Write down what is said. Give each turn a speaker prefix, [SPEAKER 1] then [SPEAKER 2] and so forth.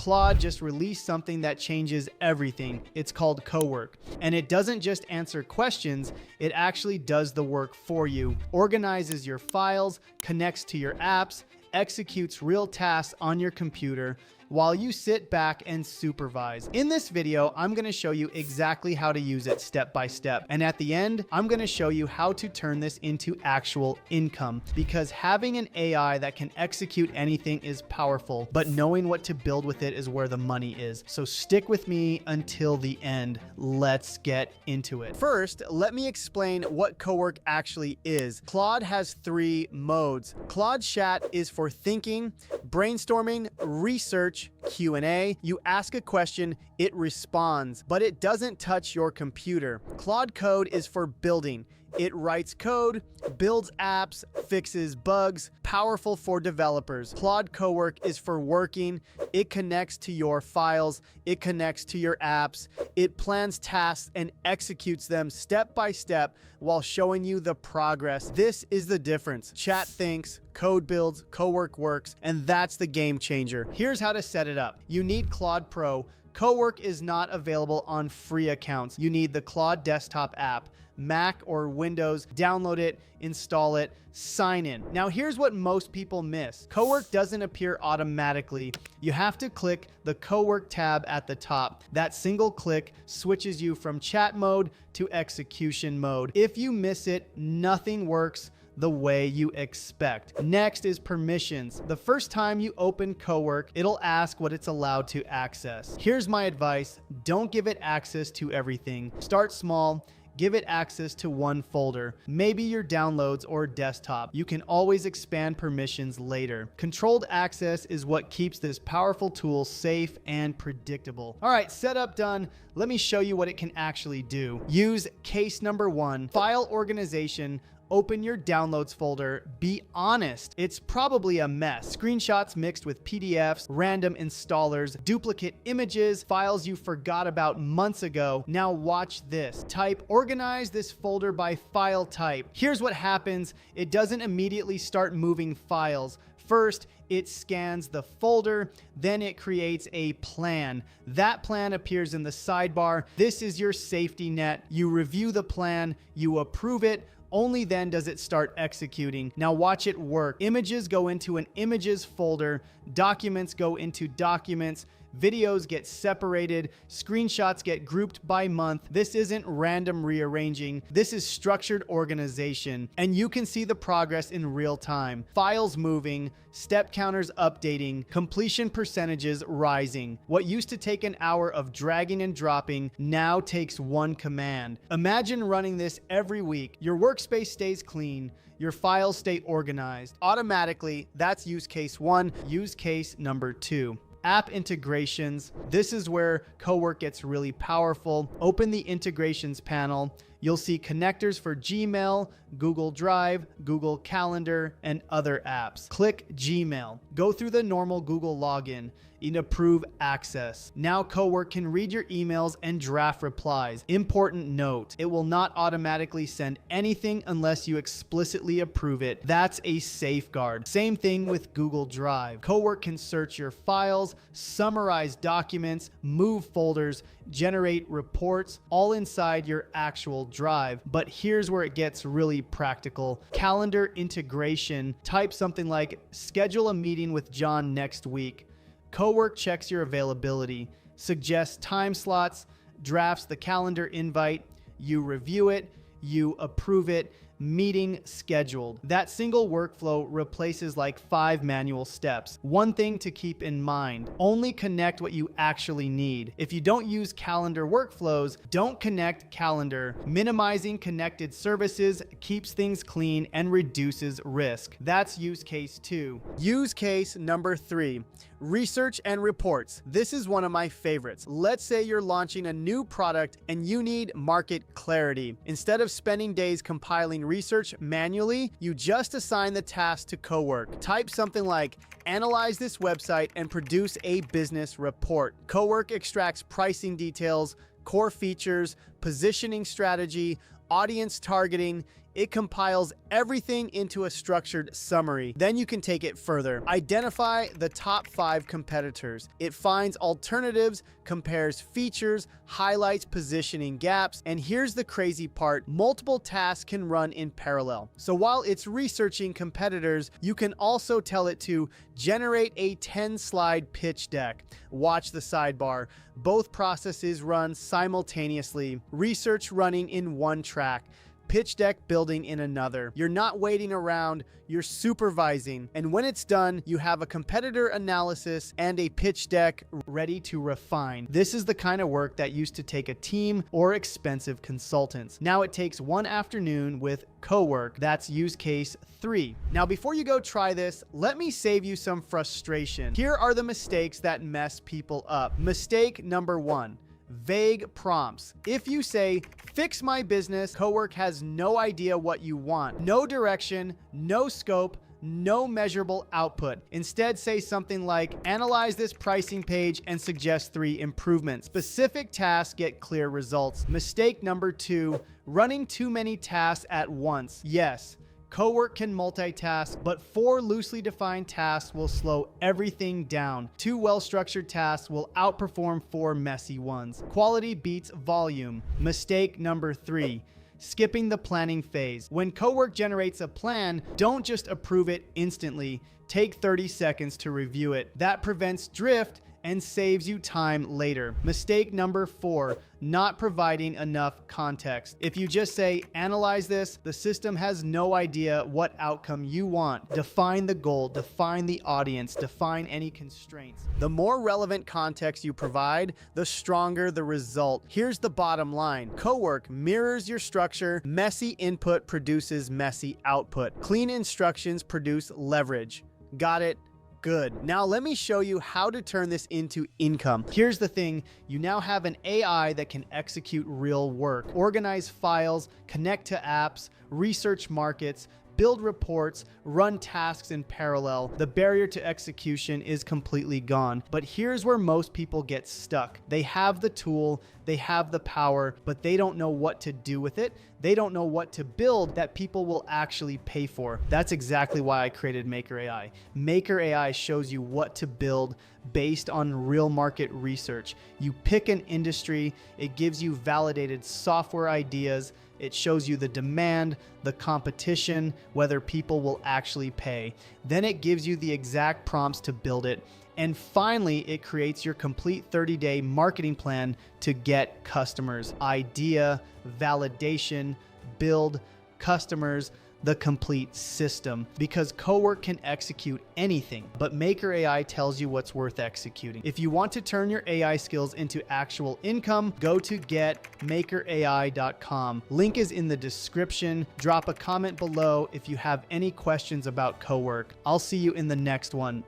[SPEAKER 1] Claude just released something that changes everything. It's called Co-work. And it doesn't just answer questions, it actually does the work for you. Organizes your files, connects to your apps, executes real tasks on your computer while you sit back and supervise. In this video, I'm going to show you exactly how to use it step by step. And at the end, I'm going to show you how to turn this into actual income, because having an AI that can execute anything is powerful, but knowing what to build with it is where the money is. So stick with me until the end. Let's get into it. First, let me explain what Co-work actually is. Claude has 3 modes. Claude Chat is for thinking, brainstorming, research, Q&A. You ask a question, it responds, but it doesn't touch your computer. Claude Code is for building. It writes code, builds apps, fixes bugs, powerful for developers. Claude Cowork is for working. It connects to your files. It connects to your apps. It plans tasks and executes them step by step while showing you the progress. This is the difference. Chat thinks, code builds, Cowork works, and that's the game changer. Here's how to set it up. You need Claude Pro. Cowork is not available on free accounts. You need the Claude desktop app. Mac or Windows, download it, install it, sign in. Now here's what most people miss. Cowork doesn't appear automatically. You have to click the Cowork tab at the top. That single click switches you from chat mode to execution mode. If you miss it, nothing works the way you expect. Next is permissions. The first time you open Cowork, it'll ask what it's allowed to access. Here's my advice. Don't give it access to everything. Start small. Give it access to one folder, maybe your downloads or desktop. You can always expand permissions later. Controlled access is what keeps this powerful tool safe and predictable. All right, setup done. Let me show you what it can actually do. Use case number 1, file organization. Open your downloads folder. Be honest, it's probably a mess. Screenshots mixed with PDFs, random installers, duplicate images, files you forgot about months ago. Now watch this. Type organize this folder by file type. Here's what happens. It doesn't immediately start moving files. First, it scans the folder, then it creates a plan. That plan appears in the sidebar. This is your safety net. You review the plan, you approve it. Only then does it start executing. Now watch it work. Images go into an images folder, documents go into documents, videos get separated, screenshots get grouped by month. This isn't random rearranging. This is structured organization, and you can see the progress in real time. Files moving, step counters updating, completion percentages rising. What used to take an hour of dragging and dropping now takes one command. Imagine running this every week. Your workspace stays clean. Your files stay organized. Automatically, that's use case 1. Use case number 2. App integrations. This is where Cowork gets really powerful. Open the integrations panel. You'll see connectors for Gmail, Google Drive, Google Calendar, and other apps. Click Gmail. Go through the normal Google login and approve access. Now Cowork can read your emails and draft replies. Important note, it will not automatically send anything unless you explicitly approve it. That's a safeguard. Same thing with Google Drive. Cowork can search your files, summarize documents, move folders, generate reports, all inside your actual drive. But here's where it gets really practical. Calendar integration. Type something like schedule a meeting with John next week. Cowork checks your availability, suggests time slots, drafts the calendar invite, you review it, you approve it, meeting scheduled. That single workflow replaces like 5 manual steps. One thing to keep in mind, only connect what you actually need. If you don't use calendar workflows, don't connect calendar. Minimizing connected services keeps things clean and reduces risk. That's use case 2. Use case number 3, research and reports. This is one of my favorites. Let's say you're launching a new product and you need market clarity. Instead of spending days compiling research manually, you just assign the task to Cowork. Type something like, analyze this website and produce a business report. Cowork extracts pricing details, core features, positioning strategy, audience targeting, It compiles everything into a structured summary. Then you can take it further. Identify the top 5 competitors. It finds alternatives, compares features, highlights positioning gaps, and here's the crazy part: multiple tasks can run in parallel. So while it's researching competitors, you can also tell it to generate a 10-slide pitch deck. Watch the sidebar. Both processes run simultaneously. Research running in one track, pitch deck building in another. You're not waiting around, you're supervising. And when it's done, you have a competitor analysis and a pitch deck ready to refine. This is the kind of work that used to take a team or expensive consultants. Now it takes one afternoon with Co-work. That's use case 3. Now, before you go try this, let me save you some frustration. Here are the mistakes that mess people up. Mistake number 1. Vague prompts. If you say, "Fix my business," Co-work has no idea what you want. No direction, no scope, no measurable output. Instead, say something like, "Analyze this pricing page and suggest 3 improvements." Specific tasks get clear results. Mistake number 2, running too many tasks at once. Yes, Co-work can multitask, but 4 loosely defined tasks will slow everything down. 2 well-structured tasks will outperform 4 messy ones. Quality beats volume. Mistake number 3, skipping the planning phase. When Co-work generates a plan, don't just approve it instantly. Take 30 seconds to review it. That prevents drift and saves you time later. Mistake number 4, not providing enough context. If you just say, "Analyze this," the system has no idea what outcome you want. Define the goal, define the audience, define any constraints. The more relevant context you provide, the stronger the result. Here's the bottom line. Co-work mirrors your structure. Messy input produces messy output. Clean instructions produce leverage. Got it? Good. Now let me show you how to turn this into income. Here's the thing. You now have an AI that can execute real work, organize files, connect to apps, research markets, build reports, run tasks in parallel. The barrier to execution is completely gone. But here's where most people get stuck. They have the tool, they have the power, but they don't know what to do with it. They don't know what to build that people will actually pay for. That's exactly why I created Maker AI. Maker AI shows you what to build based on real market research. You pick an industry, it gives you validated software ideas, it shows you the demand, the competition, whether people will actually pay. Then it gives you the exact prompts to build it. And finally, it creates your complete 30-day marketing plan to get customers. Idea, validation, build, customers, the complete system. Because Co-work can execute anything, but Maker AI tells you what's worth executing. If you want to turn your AI skills into actual income, go to getmakerai.com. Link is in the description. Drop a comment below if you have any questions about Co-work. I'll see you in the next one.